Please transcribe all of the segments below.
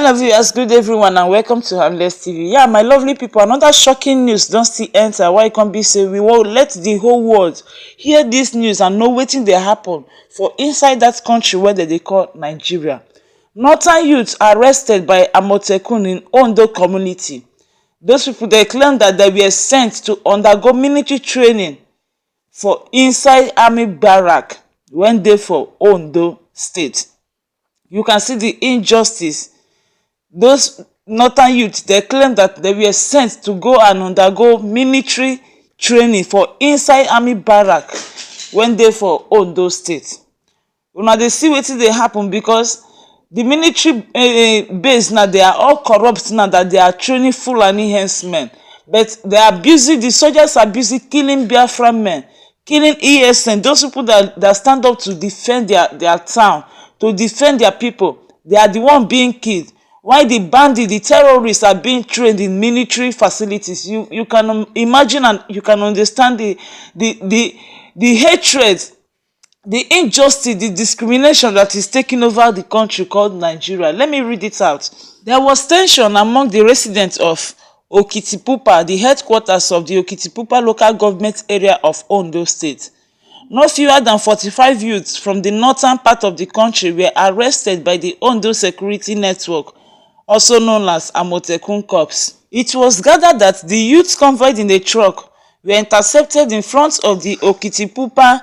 Hello viewers, good everyone and welcome to Harmless TV. Yeah, my lovely people, another shocking news don't still enter. Why it can't be say we will let the whole world hear this news and know wetin dey happen for inside that country where they call Nigeria. Northern youths arrested by Amotekun in Ondo community. Those people they claim that they were sent to undergo military training for inside army barrack when they for Ondo state. You can see the injustice. Those northern youths, they claim that they were sent to go and undergo military training for inside army barrack when they for Ondo state. Una dey see wetin dey happen because the military base now, they are all corrupt now that they are training Fulani Herdsmen. But they are busy, the soldiers are busy killing Biafra men, killing ESN, those people that stand up to defend their town, to defend their people. They are the one being killed. Why the bandits, the terrorists are being trained in military facilities. You can imagine and you can understand the hatred, the injustice, the discrimination that is taking over the country called Nigeria. Let me read it out. There was tension among the residents of Okitipupa, the headquarters of the Okitipupa local government area of Ondo State. No fewer than 45 youths from the northern part of the country were arrested by the Ondo Security Network, also known as Amotekun Corps. It was gathered that the youths convoyed in a truck were intercepted in front of the Okitipupa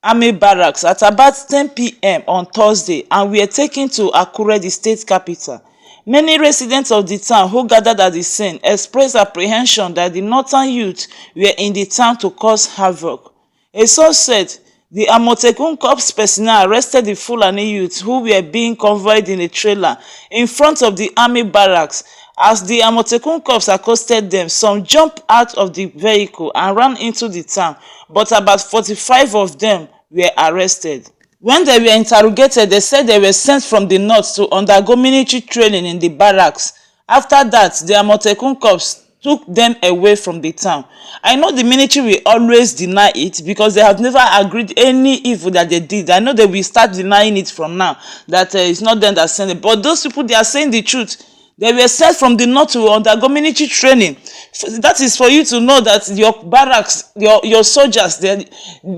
Army Barracks at about 10 p.m. on Thursday and were taken to Akure, the state capital. Many residents of the town who gathered at the scene expressed apprehension that the northern youth were in the town to cause havoc. A source said the Amotekun Corps personnel arrested the Fulani youths who were being convoyed in a trailer in front of the army barracks. As the Amotekun Corps accosted them, some jumped out of the vehicle and ran into the town, but about 45 of them were arrested. When they were interrogated, they said they were sent from the north to undergo military training in the barracks. After that, the Amotekun Corps took them away from the town. I know the military will always deny it because they have never agreed any evil that they did. I know they will start denying it from now, that it's not them that sent it. But those people, they are saying the truth. They were sent from the north to undergo military training. That is for you to know that your barracks, your soldiers, they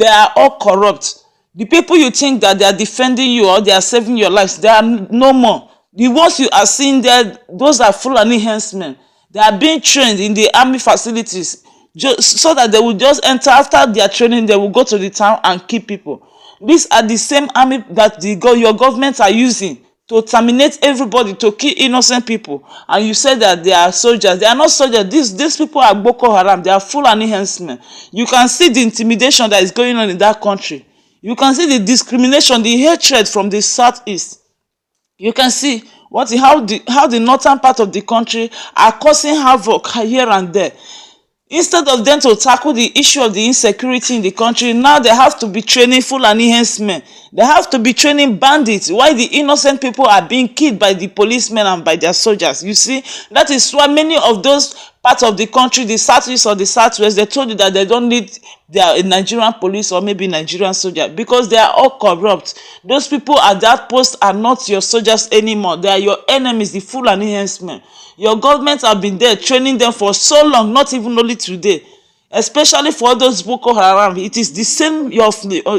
are all corrupt. The people you think that they are defending you or they are saving your lives, they are no more. The ones you are seeing there, those are Fulani Herdsmen. They are being trained in the army facilities just so that they will just enter after their training. They will go to the town and kill people. These are the same army that your government are using to terminate everybody, to kill innocent people. And you said that they are soldiers. They are not soldiers. These people are Boko Haram. They are Fulani Herdsmen. You can see the intimidation that is going on in that country. You can see the discrimination, the hatred from the southeast. You can see how the northern part of the country are causing havoc here and there. Instead of them to tackle the issue of the insecurity in the country, now they have to be training Fulani Herdsmen. They have to be training bandits. Why the innocent people are being killed by the policemen and by their soldiers. You see, that is why many of those parts of the country, the southeast or the southwest, they told you that they don't need their Nigerian police or maybe Nigerian soldier because they are all corrupt. Those people at that post are not your soldiers anymore. They are your enemies, the Fulani Herdsmen. Your government have been there training them for so long, not even only today. Especially for those Boko Haram, it is the same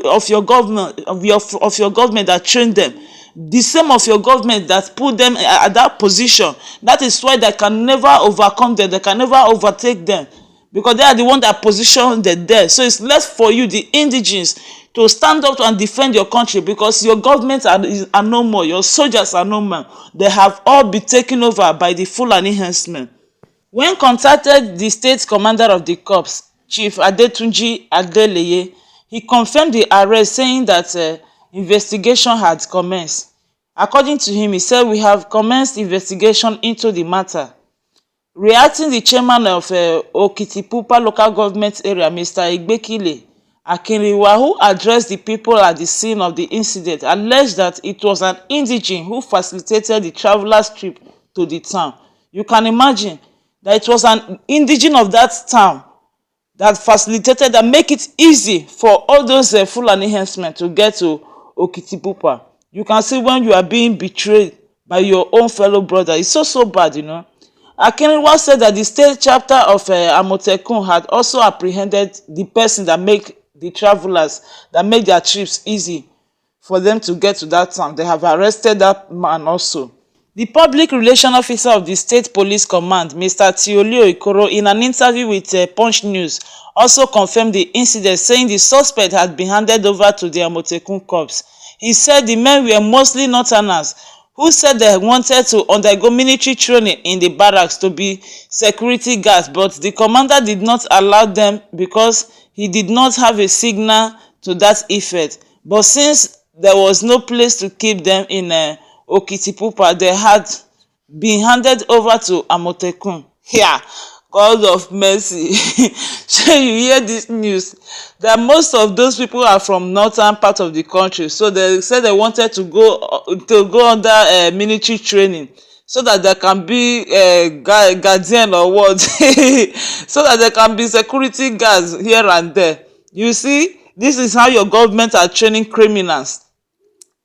of your government that trained them. The same of your government that put them at that position. That is why they can never overcome them. They can never overtake them. Because they are the one that positioned them there. So it's left for you, the indigenes, to stand up and defend your country because your government are no more. Your soldiers are no more. They have all been taken over by the Fulani Herdsmen. When contacted the state commander of the corps, Chief Adetunji Adeleye, he confirmed the arrest, saying that investigation had commenced. According to him, he said, "We have commenced investigation into the matter." Reacting, the chairman of Okitipupa local government area, Mr. Igbekile Akinriwa, who addressed the people at the scene of the incident, alleged that it was an indigene who facilitated the traveler's trip to the town. You can imagine that it was an indigene of that town that facilitated and make it easy for all those Fulani Herdsmen to get to Okitipupa. You can see when you are being betrayed by your own fellow brother. It's so bad, you know. Akinrinwa said that the state chapter of Amotekun had also apprehended the person that make the travelers, that make their trips easy for them to get to that town. They have arrested that man also. The public relations officer of the State Police Command, Mr. Tiolio Ikoro, in an interview with Punch News, also confirmed the incident, saying the suspect had been handed over to the Amotekun corps. He said the men were mostly northerners who said they wanted to undergo military training in the barracks to be security guards, but the commander did not allow them because he did not have a signal to that effect. But since there was no place to keep them in Okitipupa, they had been handed over to Amotekun. Yeah, God of mercy. So you hear this news that most of those people are from northern part of the country, so they said they wanted to go under military training so that they can be guardian or what so that they can be security guards here and there. You see, this is how your government are training criminals.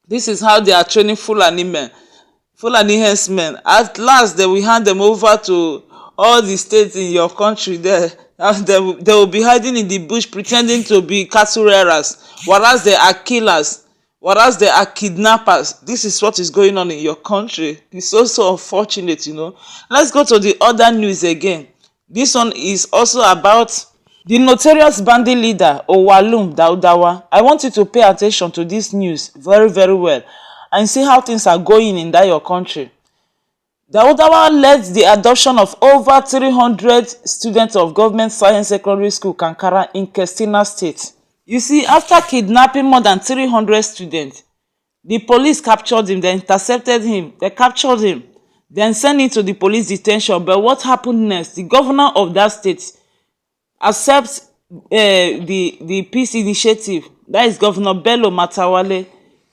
This is how they are training Fulani men, Fulani Herdsmen. At last, they will hand them over to all the states in your country there. And they will be hiding in the bush pretending to be cattle rearers, whereas they are killers, whereas they are kidnappers. This is what is going on in your country. It's also unfortunate, you know. Let's go to the other news again. This one is also about the notorious bandit leader Owalum Daudawa. I want you to pay attention to this news very well and see how things are going in that your country. Daudawa led the adoption of over 300 students of Government Science Secondary School Kankara in Katsina State. You see, after kidnapping more than 300 students, the police captured him, they intercepted him, they captured him, then sent him to the police detention. But what happened next? The governor of that state accepts the peace initiative. That is Governor Bello Matawale.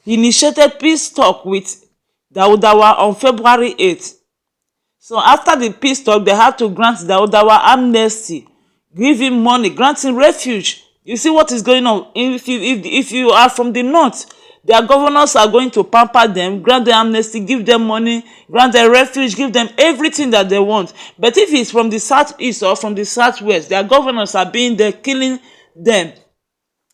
He initiated peace talk with Daudawa on February 8th. So after the peace talk, they have to grant Daudawa amnesty, give him money, grant him refuge. You see what is going on? If you are from the north, their governors are going to pamper them, grant them amnesty, give them money, grant them refuge, give them everything that they want. But if it's from the southeast or from the southwest, their governors are being there killing them.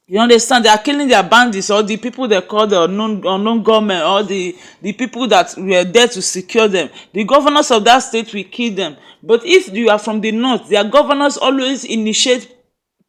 You understand? They are killing their bandits or the people they call the unknown government or the people that were there to secure them. The governors of that state will kill them. But if you are from the north, their governors always initiate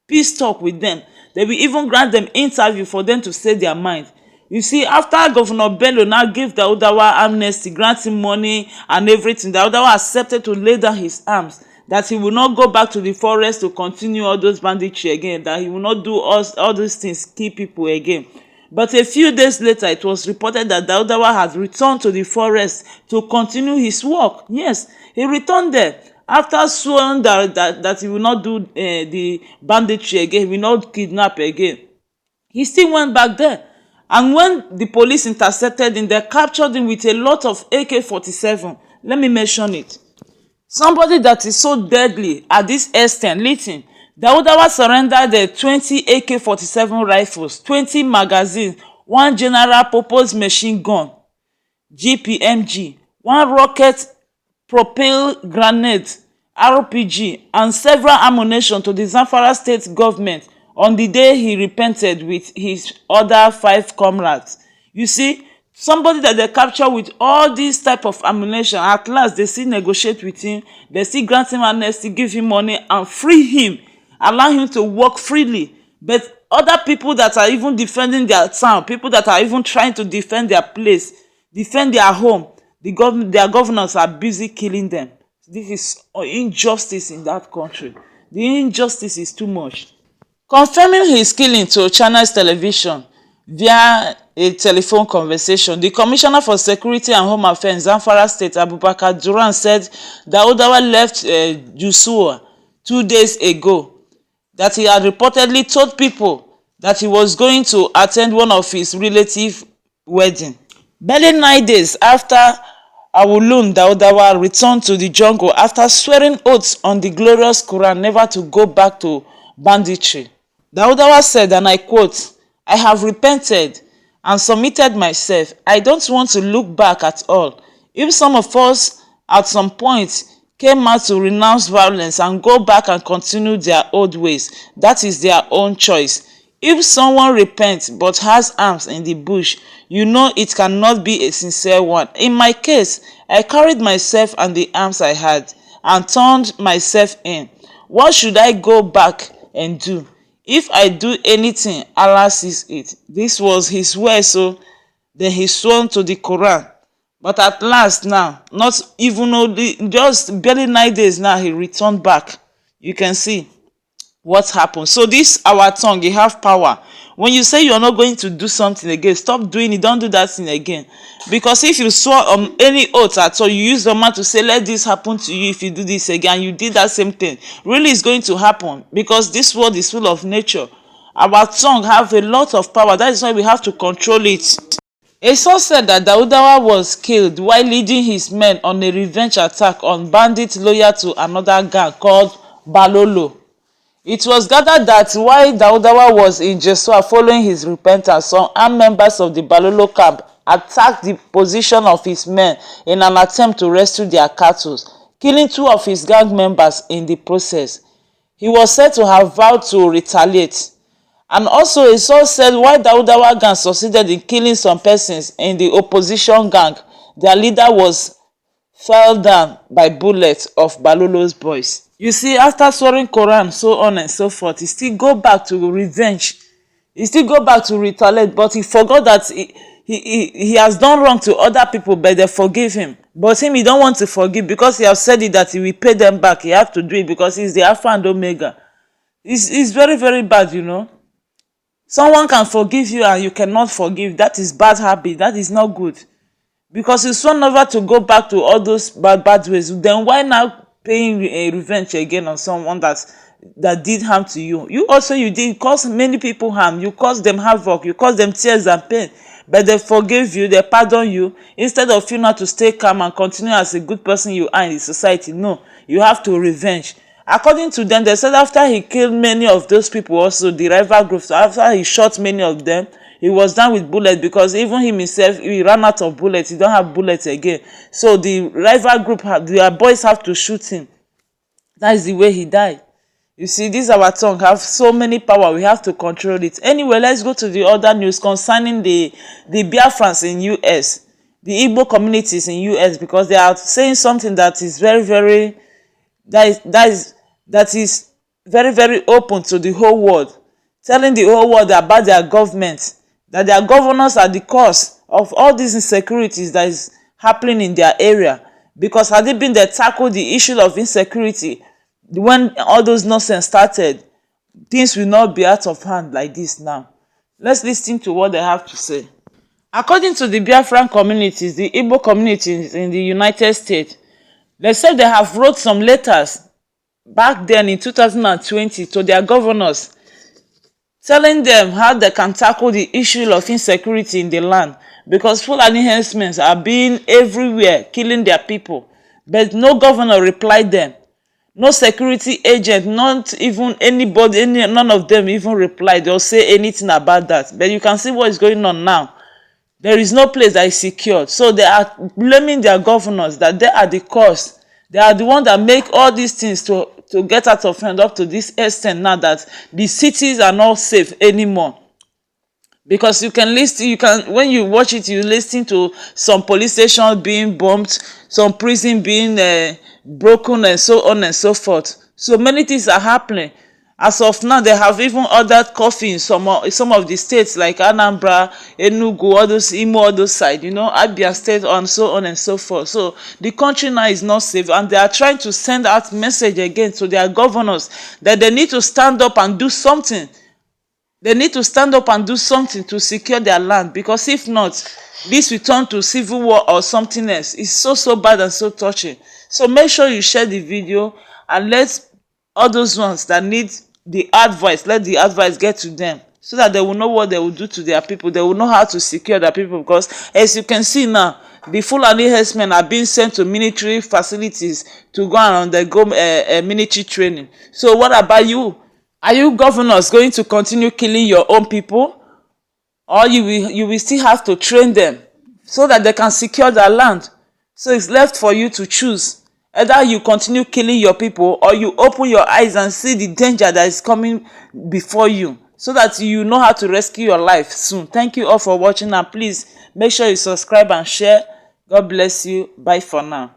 peace talk with them. They will even grant them interview for them to say their mind. You see, after Governor Bello now gave Daudawa amnesty, granting money and everything, Daudawa accepted to lay down his arms, that he will not go back to the forest to continue all those banditry again, that he will not do all those things, kill people again. But a few days later, it was reported that Daudawa had returned to the forest to continue his work. Yes, he returned there after swearing that he will not do the banditry again, he will not kidnap again. He still went back there. And when the police intercepted him, they captured him with a lot of AK-47. Let me mention it. Somebody that is so deadly at this extent. Listen, Daudawa surrendered the 20 AK-47 rifles, 20 magazines, 1 general purpose machine gun, GPMG, 1 rocket propelled grenade, RPG, and several ammunition to the Zamfara state government on the day he repented with his other 5 comrades. You see, somebody that they capture with all these type of ammunition, at last they still negotiate with him, they still grant him amnesty, give him money and free him, allow him to work freely. But other people that are even defending their town, people that are even trying to defend their place, defend their home, their governors are busy killing them. This is injustice in that country. The injustice is too much. Confirming his killing to Channels Television via a telephone conversation, the Commissioner for Security and Home Affairs, Zamfara State, Abubakar Duran, said Daudawa left Jusua 2 days ago, that he had reportedly told people that he was going to attend one of his relatives' wedding. Barely 9 days after Awulun Daudawa returned to the jungle after swearing oaths on the glorious Quran never to go back to banditry. Daudawa said, and I quote, "I have repented and submitted myself. I don't want to look back at all. If some of us at some point came out to renounce violence and go back and continue their old ways, that is their own choice. If someone repents but has arms in the bush, you know it cannot be a sincere one. In my case, I carried myself and the arms I had and turned myself in. What should I go back and do? If I do anything, Allah sees it. This was his word, so then he sworn to the Quran. But at last now, not even only, just barely 9 days now, he returned back. You can see what happened. So this our tongue, you have power. When you say you're not going to do something again, stop doing it. Don't do that thing again. Because if you swore on any oath at all, you use the man to say, let this happen to you if you do this again, you did that same thing, really it's going to happen. Because this world is full of nature. Our tongue have a lot of power. That is why we have to control it. A source said that Daudawa was killed while leading his men on a revenge attack on bandits loyal to another gang called Balolo. It was gathered that while Daudawa was in Jesua following his repentance, some armed members of the Balolo camp attacked the position of his men in an attempt to rescue their cattle, killing 2 of his gang members in the process. He was said to have vowed to retaliate. And also a source said while Daudawa gang succeeded in killing some persons in the opposition gang, their leader was fell down by bullets of Balolo's boys. You see, after swearing Quran, so on and so forth, he still go back to revenge. He still go back to retaliate, but he forgot that he has done wrong to other people, but they forgive him. But him, he don't want to forgive because he has said it that he will pay them back. He have to do it because he's the Alpha and Omega. It's very, very bad, you know. Someone can forgive you and you cannot forgive. That is bad habit. That is not good. Because you sworn never to go back to all those bad ways. Then why now paying a revenge again on someone that did harm to you? You did cause many people harm. You caused them havoc. You caused them tears and pain. But they forgave you. They pardon you. Instead of you not to stay calm and continue as a good person you are in the society. No. You have to revenge. According to them, they said after he killed many of those people also, the rival groups, after he shot many of them, he was done with bullets because even him himself, he ran out of bullets. He don't have bullets again. So the rival group, their boys have to shoot him. That is the way he died. You see, this our tongue have so many power. We have to control it. Anyway, let's go to the other news concerning the Biafrans in US, the Igbo communities in US, because they are saying something that is very, very, that is very, very open to the whole world, telling the whole world about their government, that their governors are the cause of all these insecurities that is happening in their area. Because had it been they tackle the issue of insecurity when all those nonsense started, things will not be out of hand like this now. Let's listen to what they have to say. According to the Biafran communities, the Igbo communities in the United States, they said they have wrote some letters back then in 2020 to their governors, telling them how they can tackle the issue of insecurity in the land, because Fulani Herdsmen are being everywhere, killing their people. But no governor replied them. No security agent, not even anybody, none of them even replied or say anything about that. But you can see what is going on now. There is no place that is secured. So they are blaming their governors that they are the cause. They are the ones that make all these things to get out of hand up to this extent now that the cities are not safe anymore. Because you can listen, when you watch it, you listen to some police stations being bombed, some prison being broken, and so on and so forth. So many things are happening. As of now, they have even ordered coffee in some of the states like Anambra, Enugu, all those Imo, all those side, Abia State, and so on and so forth. So the country now is not safe, and they are trying to send out message again to their governors that they need to stand up and do something. They need to stand up and do something to secure their land, because if not, this will turn to civil war or something else. It's so bad and so touching. So make sure you share the video and let all those ones that need the advice, let the advice get to them, so that they will know what they will do to their people. They will know how to secure their people, because as you can see now, the Fulani Herdsmen are being sent to military facilities to go and undergo military training. So what about you? Are you governors going to continue killing your own people? Or you will still have to train them so that they can secure their land? So it's left for you to choose. Either you continue killing your people, or you open your eyes and see the danger that is coming before you, so that you know how to rescue your life soon. Thank you all for watching, and please make sure you subscribe and share. God bless you. Bye for now.